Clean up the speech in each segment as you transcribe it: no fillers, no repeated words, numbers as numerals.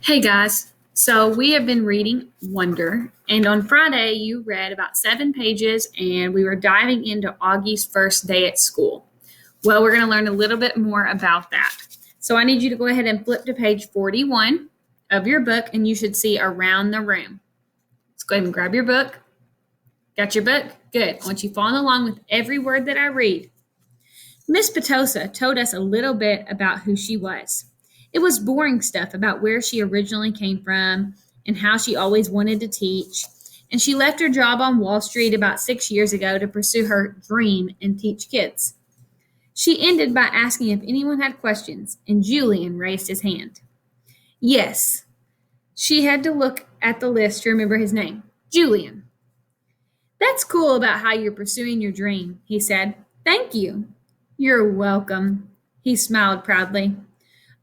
Hey guys, so we have been reading Wonder, and on Friday you read about 7 pages, and we were diving into Augie's first day at school. Well, we're going to learn a little bit more about that. So I need you to go ahead and flip to page 41 of your book, and you should see Around the Room. Let's go ahead and grab your book. Got your book? Good. I want you following along with every word that I read. Miss Petosa told us a little bit about who she was. It was boring stuff about where she originally came from and how she always wanted to teach. And she left her job on Wall Street about 6 years ago to pursue her dream and teach kids. She ended by asking if anyone had questions, and Julian raised his hand. Yes, she had to look at the list to remember his name. Julian. That's cool about how you're pursuing your dream, he said. Thank you. You're welcome. He smiled proudly.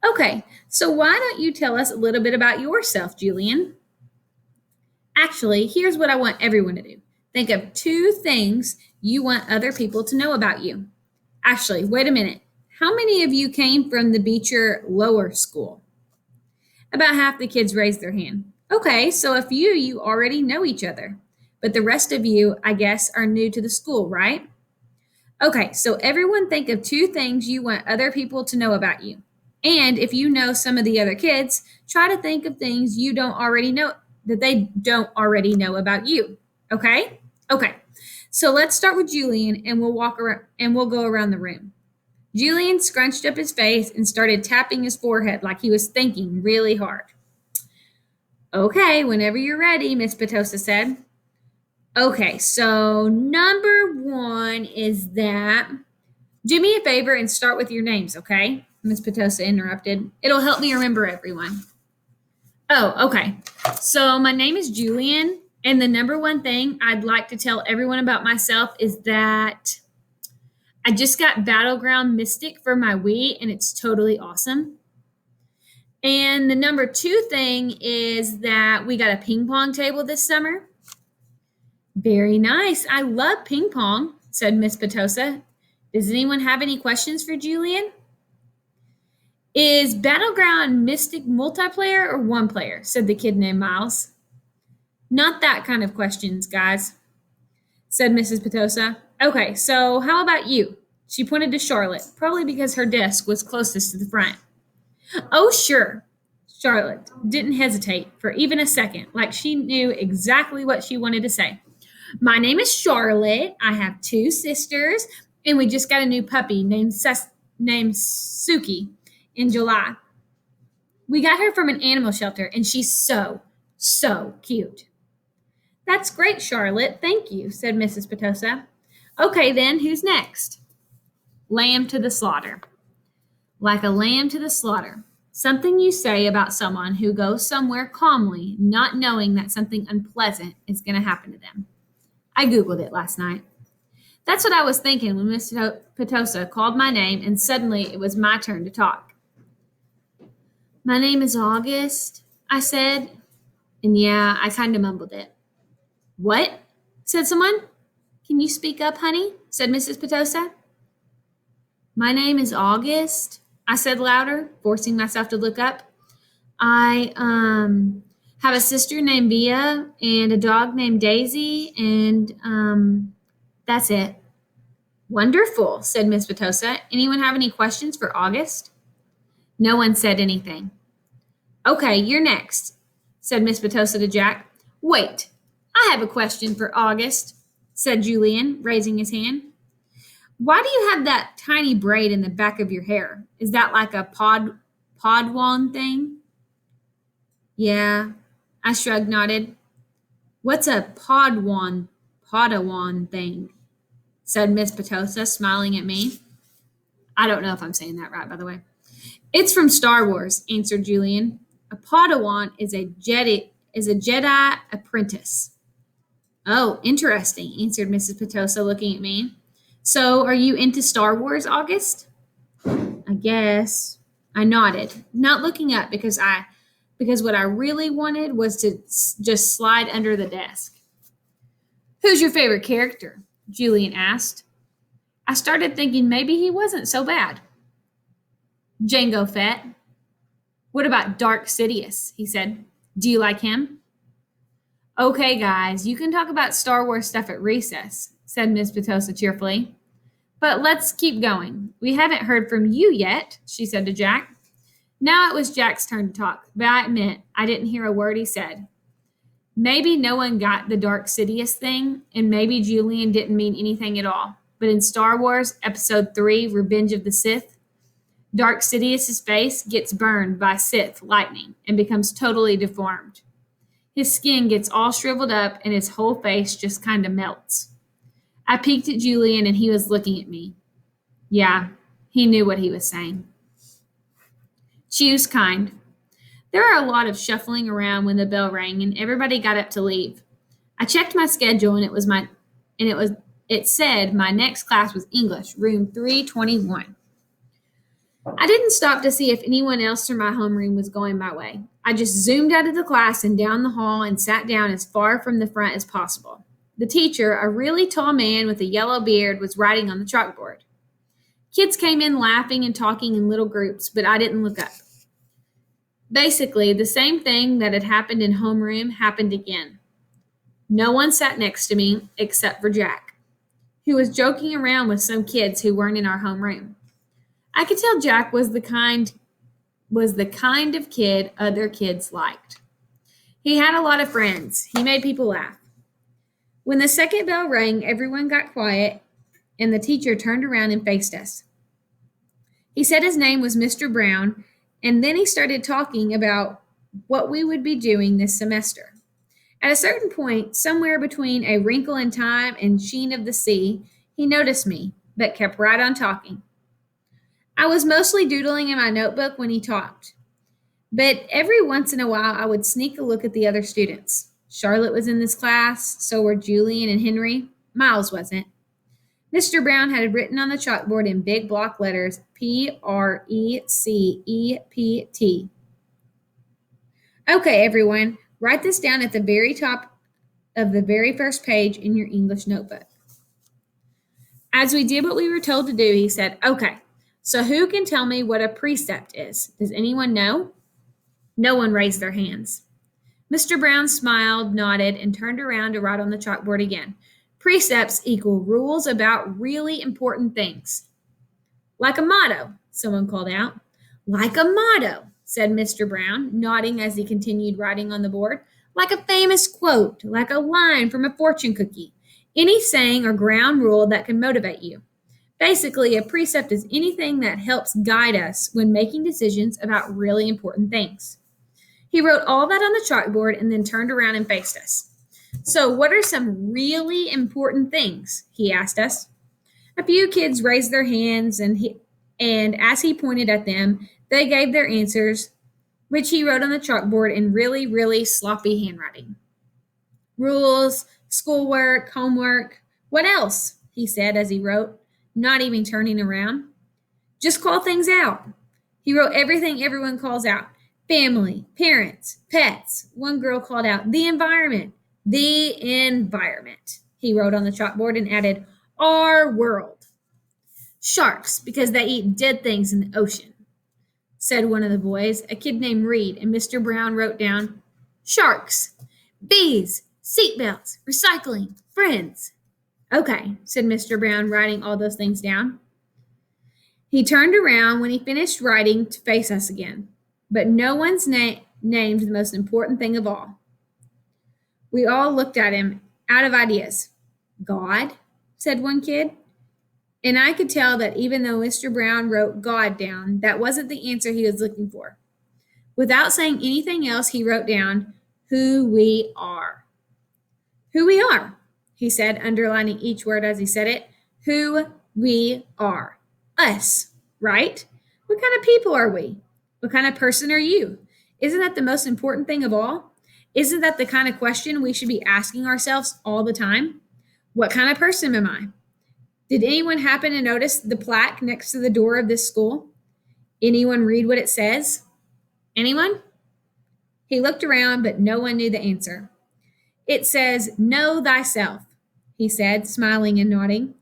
Okay, so why don't you tell us a little bit about yourself, Julian? Actually, here's what I want everyone to do. Think of 2 things you want other people to know about you. Actually, wait a minute. How many of you came from the Beecher Lower School? About half the kids raised their hand. Okay, so a few of you already know each other, but the rest of you, I guess, are new to the school, right? Okay, so everyone think of 2 things you want other people to know about you. And if you know some of the other kids, try to think of things you don't already know that they don't already know about you. Okay? Okay. So let's start with Julian and we'll walk around and we'll go around the room. Julian scrunched up his face and started tapping his forehead like he was thinking really hard. Okay, whenever you're ready, Miss Petosa said. Okay, so number 1 is that do me a favor and start with your names, okay? Miss Petosa interrupted. It'll help me remember everyone. Oh, okay. So my name is Julian, and the number 1 thing I'd like to tell everyone about myself is that I just got Battleground Mystic for my Wii, and it's totally awesome. And the number 2 thing is that we got a ping pong table this summer. Very nice. I love ping pong, said Miss Petosa. Does anyone have any questions for Julian? Is Battleground Mystic multiplayer or 1 player? Said the kid named Miles. Not that kind of questions, guys, said Mrs. Petosa. Okay, so how about you? She pointed to Charlotte, probably because her desk was closest to the front. Oh, sure. Charlotte didn't hesitate for even a second, like she knew exactly what she wanted to say. My name is Charlotte. I have 2 sisters, and we just got a new puppy named Suki in July. We got her from an animal shelter, and she's so cute. That's great, Charlotte. Thank you, said Mrs. Petosa. Okay, then, who's next? Lamb to the slaughter. Like a lamb to the slaughter. Something you say about someone who goes somewhere calmly, not knowing that something unpleasant is going to happen to them. I Googled it last night. That's what I was thinking when Miss Petosa called my name, and suddenly it was my turn to talk. My name is August, I said, and yeah, I kind of mumbled it. What? Said someone. Can you speak up, honey? Said Mrs. Petosa. My name is August, I said louder, forcing myself to look up. I have a sister named Via and a dog named Daisy, and that's it. Wonderful, said Miss Petosa. Anyone have any questions for August? No one said anything. Okay, you're next, said Miss Petosa to Jack. Wait, I have a question for August, said Julian, raising his hand. Why do you have that tiny braid in the back of your hair? Is that like a podwan thing? Yeah, I shrugged, nodded. What's a padawan thing? Said Miss Petosa, smiling at me. I don't know if I'm saying that right, by the way. It's from Star Wars, answered Julian. A Padawan is a Jedi apprentice. Oh, interesting, answered Mrs. Petosa, looking at me. So, are you into Star Wars, August? I guess. I nodded, not looking up because what I really wanted was to just slide under the desk. Who's your favorite character? Julian asked. I started thinking maybe he wasn't so bad. Jango Fett. What about Dark Sidious? He said. Do you like him? Okay, guys, you can talk about Star Wars stuff at recess, said Miss Petosa cheerfully. But let's keep going. We haven't heard from you yet, she said to Jack. Now it was Jack's turn to talk, but I admit I didn't hear a word he said. Maybe no one got the Dark Sidious thing, and maybe Julian didn't mean anything at all. But in Star Wars Episode 3, Revenge of the Sith, Dark Sidious's face gets burned by Sith lightning and becomes totally deformed. His skin gets all shriveled up and his whole face just kind of melts. I peeked at Julian and he was looking at me. Yeah, he knew what he was saying. Choose kind. There were a lot of shuffling around when the bell rang and everybody got up to leave. I checked my schedule and it said my next class was English, room 321. I didn't stop to see if anyone else from my homeroom was going my way. I just zoomed out of the class and down the hall and sat down as far from the front as possible. The teacher, a really tall man with a yellow beard, was writing on the chalkboard. Kids came in laughing and talking in little groups, but I didn't look up. Basically, the same thing that had happened in homeroom happened again. No one sat next to me except for Jack, who was joking around with some kids who weren't in our homeroom. I could tell Jack was the kind of kid other kids liked. He had a lot of friends. He made people laugh. When the second bell rang, everyone got quiet, and the teacher turned around and faced us. He said his name was Mr. Brown, and then he started talking about what we would be doing this semester. At a certain point, somewhere between A Wrinkle in Time and Sheen of the Sea, he noticed me, but kept right on talking. I was mostly doodling in my notebook when he talked, but every once in a while I would sneak a look at the other students. Charlotte was in this class, so were Julian and Henry. Miles wasn't. Mr. Brown had written on the chalkboard in big block letters, Precept. Okay, everyone, write this down at the very top of the very first page in your English notebook. As we did what we were told to do, he said, okay, so who can tell me what a precept is? Does anyone know? No one raised their hands. Mr. Brown smiled, nodded, and turned around to write on the chalkboard again. Precepts equal rules about really important things. Like a motto, someone called out. Like a motto, said Mr. Brown, nodding as he continued writing on the board. Like a famous quote, like a line from a fortune cookie. Any saying or ground rule that can motivate you. Basically, a precept is anything that helps guide us when making decisions about really important things. He wrote all that on the chalkboard and then turned around and faced us. So, what are some really important things? He asked us. A few kids raised their hands, and as he pointed at them, they gave their answers, which he wrote on the chalkboard in really, really sloppy handwriting. Rules, schoolwork, homework. What else? He said as he wrote, not even turning around. Just call things out. He wrote everything everyone calls out. Family, parents, pets. One girl called out the environment. The environment. He wrote on the chalkboard and added, our world. Sharks, because they eat dead things in the ocean, said one of the boys, a kid named Reed, and Mr. Brown wrote down, sharks, bees, seatbelts, recycling, friends. Okay, said Mr. Brown, writing all those things down. He turned around when he finished writing to face us again, but no one's named the most important thing of all. We all looked at him, out of ideas. God, said one kid. And I could tell that even though Mr. Brown wrote God down, that wasn't the answer he was looking for. Without saying anything else, he wrote down who we are. Who we are, he said, underlining each word as he said it. Who we are. Us, right? What kind of people are we? What kind of person are you? Isn't that the most important thing of all? Isn't that the kind of question we should be asking ourselves all the time? What kind of person am I? Did anyone happen to notice the plaque next to the door of this school? Anyone read what it says? Anyone? He looked around, but no one knew the answer. It says, know thyself, he said, smiling and nodding.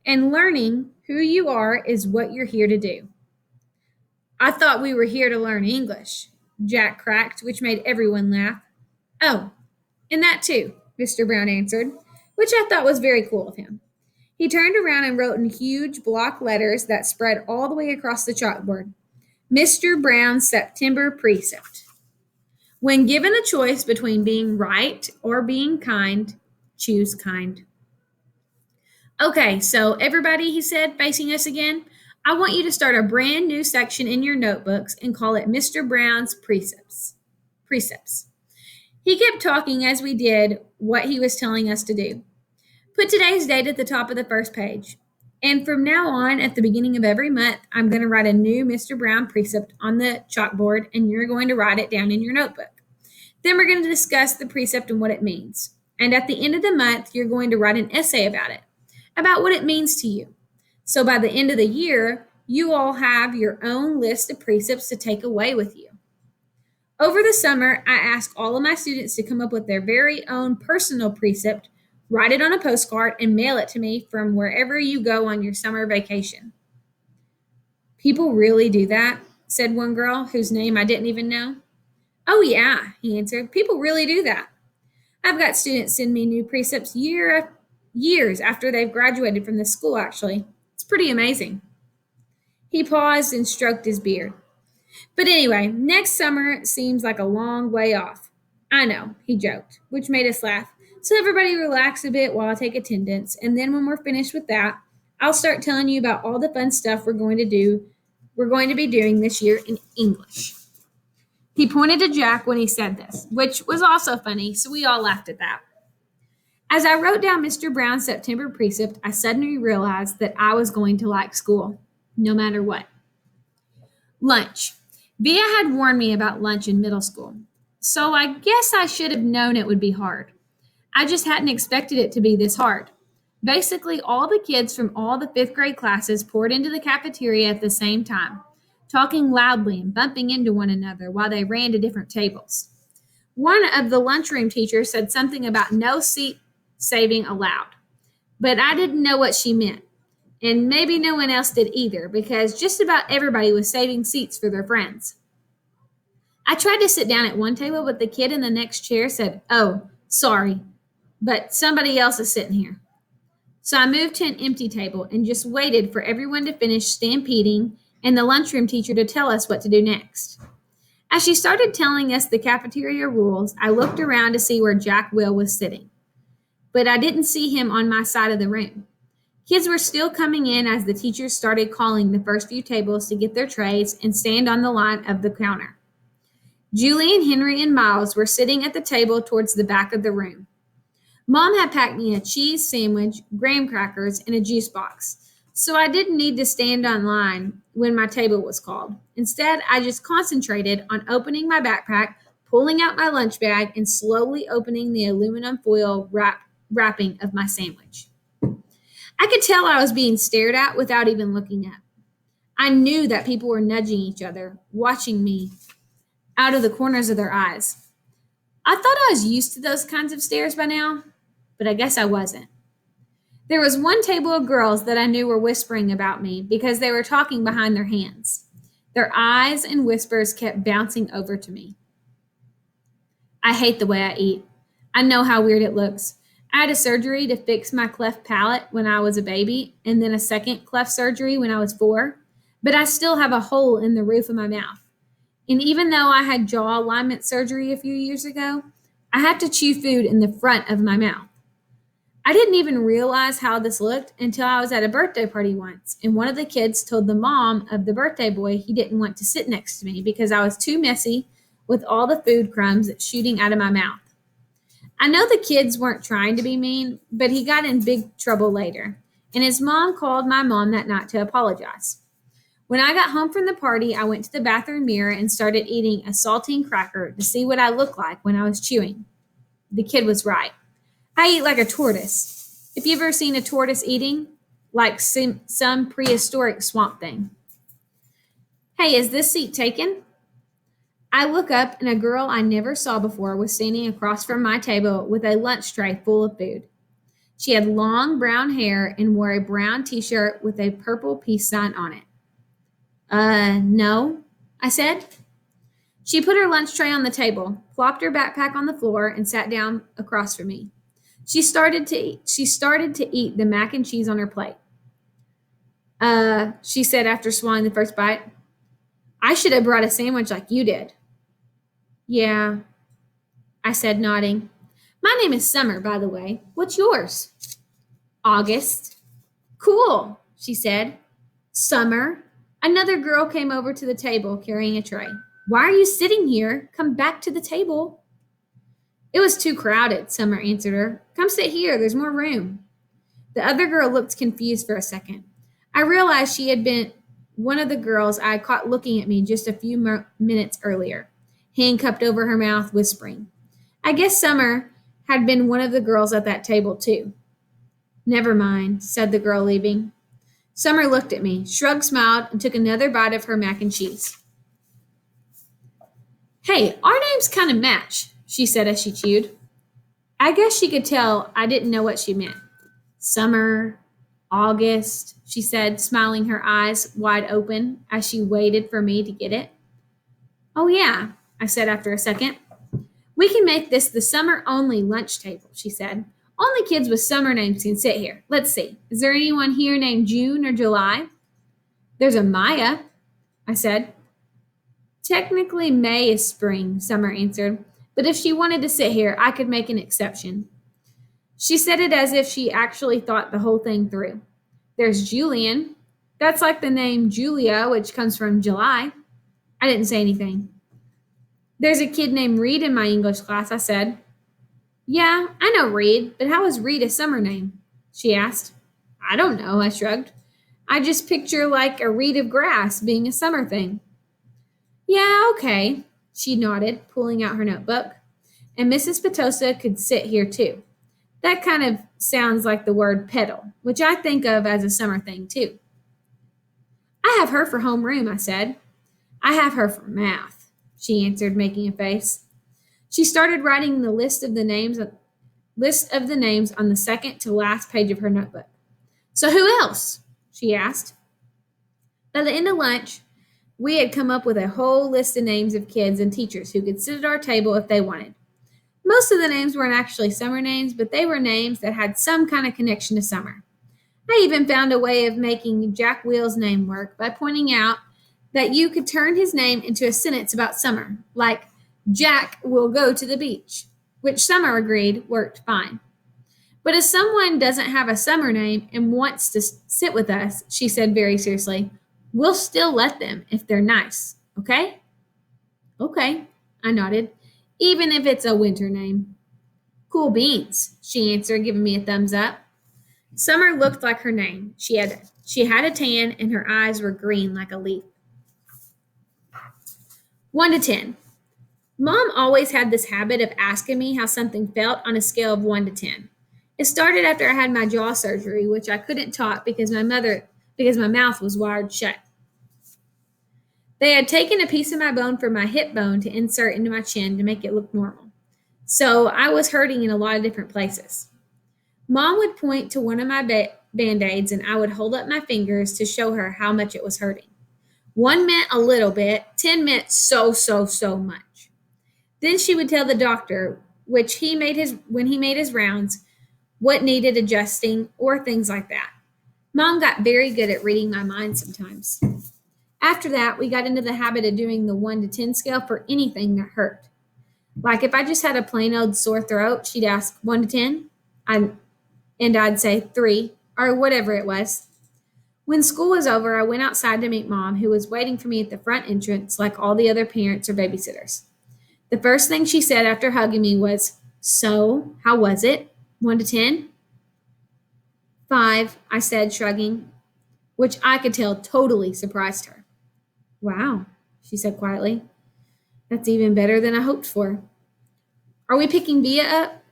And learning who you are is what you're here to do. I thought we were here to learn English, Jack cracked, which made everyone laugh. Oh, and that too, Mr. Brown answered, which I thought was very cool of him. He turned around and wrote in huge block letters that spread all the way across the chalkboard, Mr. Brown's September Precept. When given a choice between being right or being kind, choose kind. Okay, so everybody, he said, facing us again, I want you to start a brand new section in your notebooks and call it Mr. Brown's Precepts. Precepts. He kept talking as we did what he was telling us to do. Put today's date at the top of the first page. And from now on, at the beginning of every month, I'm going to write a new Mr. Brown precept on the chalkboard, and you're going to write it down in your notebook. Then we're going to discuss the precept and what it means. And at the end of the month, you're going to write an essay about what it means to you. So by the end of the year, you all have your own list of precepts to take away with you. Over the summer, I asked all of my students to come up with their very own personal precept, write it on a postcard, and mail it to me from wherever you go on your summer vacation. People really do that, said one girl whose name I didn't even know. Oh, yeah, he answered. People really do that. I've got students send me new precepts years after they've graduated from the school, actually. It's pretty amazing. He paused and stroked his beard. But anyway, next summer seems like a long way off. I know, he joked, which made us laugh. So everybody relax a bit while I take attendance, and then when we're finished with that, I'll start telling you about all the fun stuff we're going to be doing this year in English. He pointed to Jack when he said this, which was also funny, so we all laughed at that. As I wrote down Mr. Brown's September precept, I suddenly realized that I was going to like school, no matter what. Lunch. Via had warned me about lunch in middle school, so I guess I should have known it would be hard. I just hadn't expected it to be this hard. Basically, all the kids from all the fifth grade classes poured into the cafeteria at the same time, talking loudly and bumping into one another while they ran to different tables. One of the lunchroom teachers said something about no seat saving allowed, but I didn't know what she meant. And maybe no one else did either, because just about everybody was saving seats for their friends. I tried to sit down at one table, but the kid in the next chair said, "Oh, sorry, but somebody else is sitting here." So I moved to an empty table and just waited for everyone to finish stampeding and the lunchroom teacher to tell us what to do next. As she started telling us the cafeteria rules, I looked around to see where Jack Will was sitting. But I didn't see him on my side of the room. Kids were still coming in as the teachers started calling the first few tables to get their trays and stand on the line of the counter. Julie, Henry, and Miles were sitting at the table towards the back of the room. Mom had packed me a cheese sandwich, graham crackers, and a juice box, so I didn't need to stand on line when my table was called. Instead, I just concentrated on opening my backpack, pulling out my lunch bag, and slowly opening the aluminum foil wrapping of my sandwich. I could tell I was being stared at without even looking up. I knew that people were nudging each other, watching me out of the corners of their eyes. I thought I was used to those kinds of stares by now, but I guess I wasn't. There was one table of girls that I knew were whispering about me because they were talking behind their hands. Their eyes and whispers kept bouncing over to me. I hate the way I eat. I know how weird it looks. I had a surgery to fix my cleft palate when I was a baby, and then a second cleft surgery when I was 4, but I still have a hole in the roof of my mouth. And even though I had jaw alignment surgery a few years ago, I have to chew food in the front of my mouth. I didn't even realize how this looked until I was at a birthday party once, and one of the kids told the mom of the birthday boy he didn't want to sit next to me because I was too messy with all the food crumbs shooting out of my mouth. I know the kids weren't trying to be mean, but he got in big trouble later, and his mom called my mom that night to apologize. When I got home from the party, I went to the bathroom mirror and started eating a saltine cracker to see what I looked like when I was chewing. The kid was right. I eat like a tortoise. Have you ever seen a tortoise eating? Like some prehistoric swamp thing. Hey, is this seat taken? I look up and a girl I never saw before was standing across from my table with a lunch tray full of food. She had long brown hair and wore a brown t-shirt with a purple peace sign on it. No, I said. She put her lunch tray on the table, plopped her backpack on the floor, and sat down across from me. She started to eat the mac and cheese on her plate. She said after swallowing the first bite. I should have brought a sandwich like you did. Yeah, I said, nodding. My name is Summer, by the way. What's yours? August. Cool, she said. Summer. Another girl came over to the table carrying a tray. Why are you sitting here? Come back to the table. It was too crowded, Summer answered her. Come sit here, there's more room. The other girl looked confused for a second. I realized she had been one of the girls I had caught looking at me just a few minutes earlier, hand cupped over her mouth, whispering. I guess Summer had been one of the girls at that table, too. Never mind, said the girl, leaving. Summer looked at me, shrugged, smiled, and took another bite of her mac and cheese. Hey, our names kind of match, she said as she chewed. I guess she could tell I didn't know what she meant. Summer, August, she said, smiling, her eyes wide open as she waited for me to get it. Oh, yeah, I said after a second. We can make this the summer-only lunch table, she said. Only kids with summer names can sit here. Let's see. Is there anyone here named June or July? There's a Maya, I said. Technically, May is spring, Summer answered. But if she wanted to sit here, I could make an exception. She said it as if she actually thought the whole thing through. There's Julian. That's like the name Julia, which comes from July. I didn't say anything. There's a kid named Reed in my English class, I said. Yeah, I know Reed, but how is Reed a summer name? She asked. I don't know, I shrugged. I just picture like a reed of grass being a summer thing. Yeah, okay, she nodded, pulling out her notebook. And Mrs. Petosa could sit here too. That kind of sounds like the word pedal, which I think of as a summer thing too. I have her for homeroom, I said. I have her for math, she answered, making a face. She started writing the list of the names on the second to last page of her notebook. So who else? She asked. By the end of lunch, we had come up with a whole list of names of kids and teachers who could sit at our table if they wanted. Most of the names weren't actually summer names, but they were names that had some kind of connection to summer. I even found a way of making Jack Wheel's name work by pointing out that you could turn his name into a sentence about summer, like Jack will go to the beach, which Summer agreed worked fine. But if someone doesn't have a summer name and wants to sit with us, she said very seriously, we'll still let them if they're nice, okay? Okay, I nodded, even if it's a winter name. Cool beans, she answered, giving me a thumbs up. Summer looked like her name. She had a tan and her eyes were green like a leaf. 1 to 10. Mom always had this habit of asking me how something felt on a scale of 1 to 10. It started after I had my jaw surgery, which I couldn't talk because my mouth was wired shut. They had taken a piece of my bone from my hip bone to insert into my chin to make it look normal. So I was hurting in a lot of different places. Mom would point to one of my Band-Aids and I would hold up my fingers to show her how much it was hurting. 1 meant a little bit, 10 meant so much. Then she would tell the doctor, when he made his rounds, what needed adjusting or things like that. Mom got very good at reading my mind sometimes. After that, we got into the habit of doing the 1 to 10 scale for anything that hurt. Like if I just had a plain old sore throat, she'd ask 1 to 10, and I'd say 3, or whatever it was. When school was over, I went outside to meet Mom, who was waiting for me at the front entrance like all the other parents or babysitters. The first thing she said after hugging me was, So, how was it? 1 to 10? 5, I said, shrugging, which I could tell totally surprised her. Wow, she said quietly. That's even better than I hoped for. Are we picking Via up?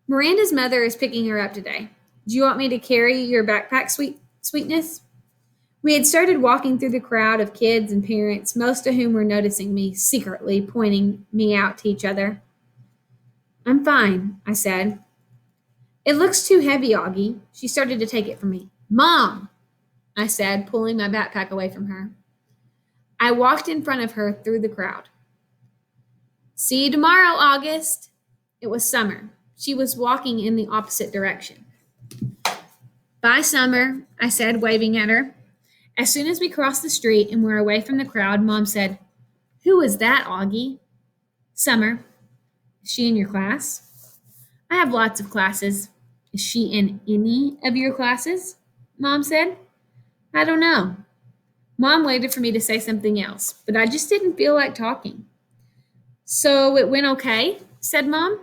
Miranda's mother is picking her up today. Do you want me to carry your backpack, sweetness? We had started walking through the crowd of kids and parents, most of whom were noticing me, secretly pointing me out to each other. I'm fine, I said. It looks too heavy, Augie. She started to take it from me. Mom, I said, pulling my backpack away from her. I walked in front of her through the crowd. See you tomorrow, August. It was Summer. She was walking in the opposite direction. Bye, Summer, I said, waving at her. As soon as we crossed the street and were away from the crowd, Mom said, "Who is that, Augie?" "Summer." "Is she in your class?" "I have lots of classes." "Is she in any of your classes?" Mom said. "I don't know." Mom waited for me to say something else, but I just didn't feel like talking. "So it went okay?" said Mom.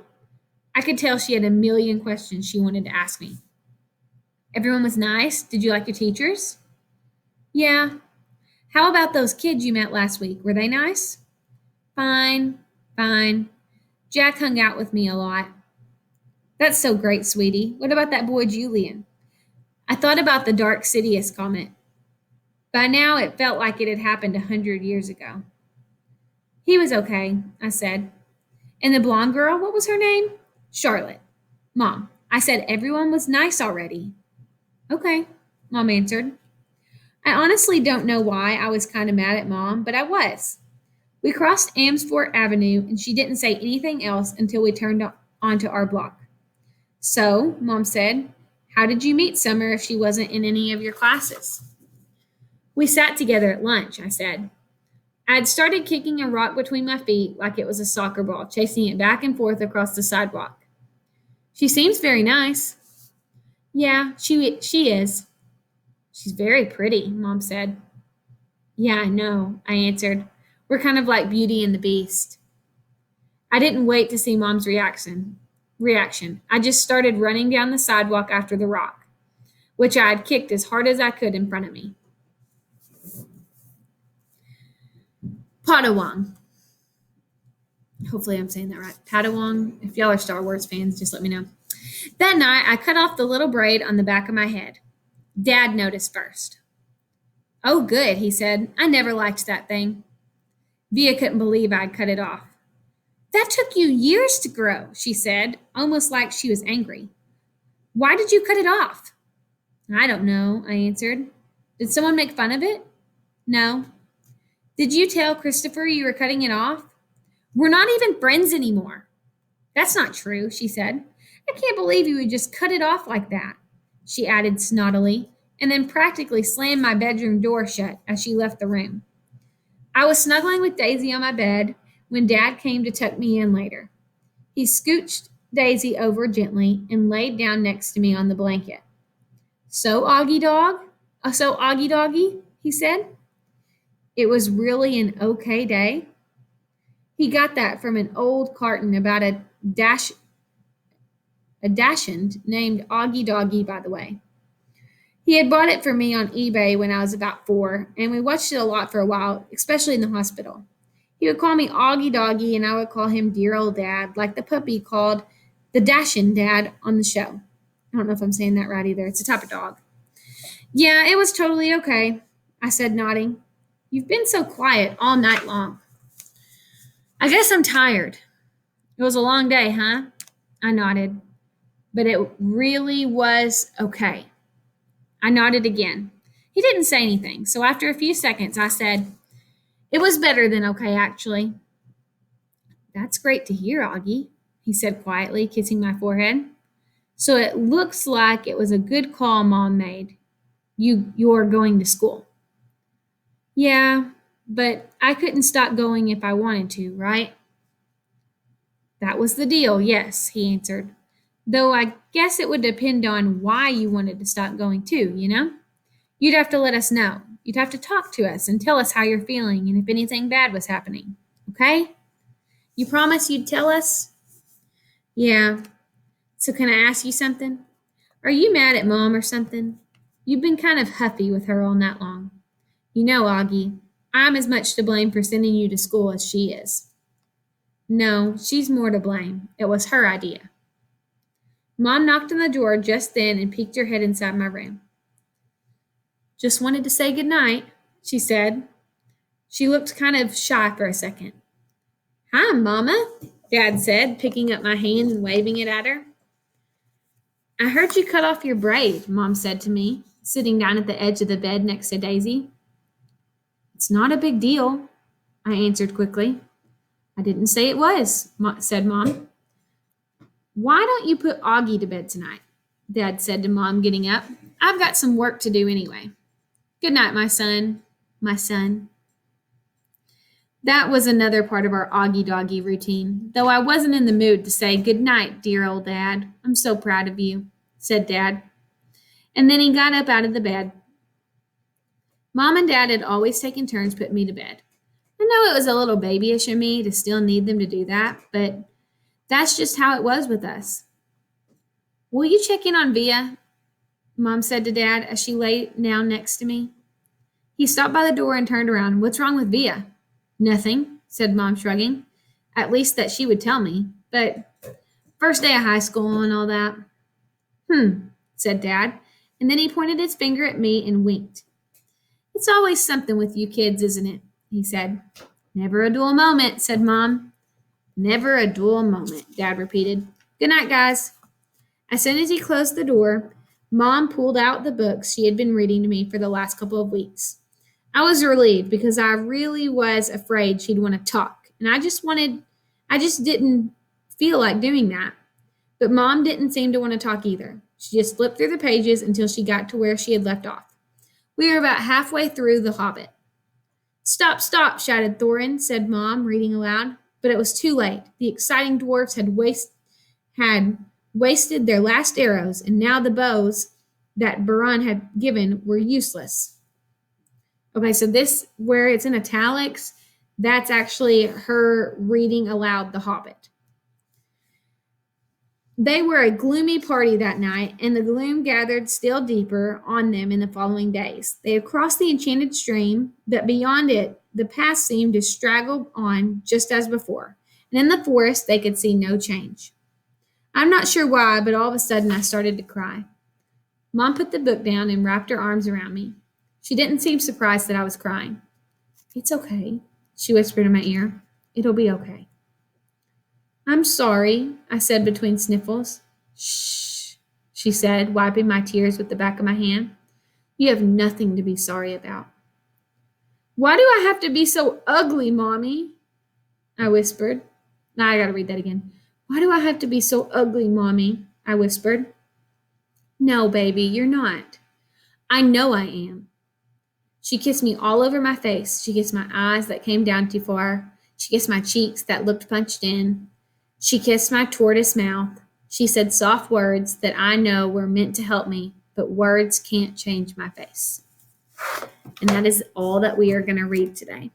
I could tell she had a million questions she wanted to ask me. "Everyone was nice? Did you like your teachers?" "Yeah." "How about those kids you met last week? Were they nice?" "Fine, fine. Jack hung out with me a lot." "That's so great, sweetie. What about that boy, Julian?" I thought about the Dark Sidious comment. By now, it felt like it had happened 100 years ago. "He was okay," I said. "And the blonde girl, what was her name?" "Charlotte." "Mom, I said everyone was nice already." "Okay," Mom answered. I honestly don't know why I was kind of mad at Mom, but I was. We crossed Amsfort Avenue, and she didn't say anything else until we turned onto our block. "So," Mom said, "how did you meet Summer if she wasn't in any of your classes?" "We sat together at lunch," I said. I had started kicking a rock between my feet like it was a soccer ball, chasing it back and forth across the sidewalk. "She seems very nice." "Yeah, she is." "She's very pretty," Mom said. "Yeah, I know," I answered. "We're kind of like Beauty and the Beast." I didn't wait to see Mom's reaction. I just started running down the sidewalk after the rock, which I had kicked as hard as I could in front of me. Padawang. Hopefully I'm saying that right. Padawang. If y'all are Star Wars fans, just let me know. That night, I cut off the little braid on the back of my head. Dad noticed first. "Oh, good," he said. "I never liked that thing." Via couldn't believe I'd cut it off. "That took you years to grow," she said, almost like she was angry. "Why did you cut it off?" "I don't know," I answered. "Did someone make fun of it?" "No." "Did you tell Christopher you were cutting it off?" "We're not even friends anymore." "That's not true," she said. "I can't believe you would just cut it off like that," she added snottily, and then practically slammed my bedroom door shut as she left the room. I was snuggling with Daisy on my bed when Dad came to tuck me in later. He scooched Daisy over gently and laid down next to me on the blanket. So Augie Doggy, he said. It was really an okay day. He got that from an old carton about a dachshund named Augie Doggy, by the way. He had bought it for me on eBay when I was about 4, and we watched it a lot for a while, especially in the hospital. He would call me Augie Doggy, and I would call him Dear Old Dad, like the puppy called the Dachshund Dad on the show. I don't know if I'm saying that right either. It's a type of dog. "Yeah, it was totally okay," I said, nodding. "You've been so quiet all night long." "I guess I'm tired." "It was a long day, huh?" I nodded. "But it really was okay." I nodded again. He didn't say anything, so after a few seconds, I said, "It was better than okay, actually." "That's great to hear, Augie," he said quietly, kissing my forehead. "So it looks like it was a good call Mom made. You're going to school." "Yeah, but I couldn't stop going if I wanted to, right?" "That was the deal, yes," he answered. "Though I guess it would depend on why you wanted to stop going too, you know? You'd have to let us know. You'd have to talk to us and tell us how you're feeling and if anything bad was happening. Okay? You promise you'd tell us?" "Yeah. So can I ask you something? Are you mad at Mom or something? You've been kind of huffy with her all night long. You know, Augie, I'm as much to blame for sending you to school as she is." "No, she's more to blame. It was her idea." Mom knocked on the door just then and peeked her head inside my room. "Just wanted to say good night," she said. She looked kind of shy for a second. "Hi, Mama," Dad said, picking up my hand and waving it at her. "I heard you cut off your braid," Mom said to me, sitting down at the edge of the bed next to Daisy. "It's not a big deal," I answered quickly. I didn't say it was, said Mom. Why don't you put Augie to bed tonight? Dad said to Mom, getting up. I've got some work to do anyway. Good night, my son. My son. That was another part of our Augie Doggy routine, though I wasn't in the mood to say, good night, dear old Dad. I'm so proud of you, said Dad. And then he got up out of the bed. Mom and Dad had always taken turns putting me to bed. I know it was a little babyish of me to still need them to do that, but that's just how it was with us. Will you check in on Via? Mom said to Dad as she lay down next to me. He stopped by the door and turned around. What's wrong with Via? Nothing, said Mom, shrugging. At least that she would tell me. But first day of high school and all that. Said Dad, and then he pointed his finger at me and winked. It's always something with you kids, isn't it? He said. Never a dull moment, said Mom. Never a dull moment, Dad repeated. Good night, guys. As soon as he closed the door, Mom pulled out the books she had been reading to me for the last couple of weeks. I was relieved because I really was afraid she'd want to talk, and I just didn't feel like doing that. But Mom didn't seem to want to talk either. She just flipped through the pages until she got to where she had left off. We were about halfway through The Hobbit. Stop, stop, shouted Thorin, said Mom, reading aloud. But it was too late. The exciting dwarfs had wasted their last arrows, and now the bows that Baran had given were useless. Okay, so this, where it's in italics, that's actually her reading aloud The Hobbit. They were a gloomy party that night, and the gloom gathered still deeper on them in the following days. They had crossed the enchanted stream, but beyond it, the path seemed to straggle on just as before, and in the forest they could see no change. I'm not sure why, but all of a sudden I started to cry. Mom put the book down and wrapped her arms around me. She didn't seem surprised that I was crying. It's okay, she whispered in my ear. It'll be okay. I'm sorry, I said between sniffles. Shh, she said, wiping my tears with the back of my hand. You have nothing to be sorry about. Why do I have to be so ugly, Mommy? I whispered. Now I gotta read that again. Why do I have to be so ugly, Mommy? I whispered. No, baby, you're not. I know I am. She kissed me all over my face. She kissed my eyes that came down too far. She kissed my cheeks that looked punched in. She kissed my tortoise mouth. She said soft words that I know were meant to help me, but words can't change my face. And that is all that we are going to read today.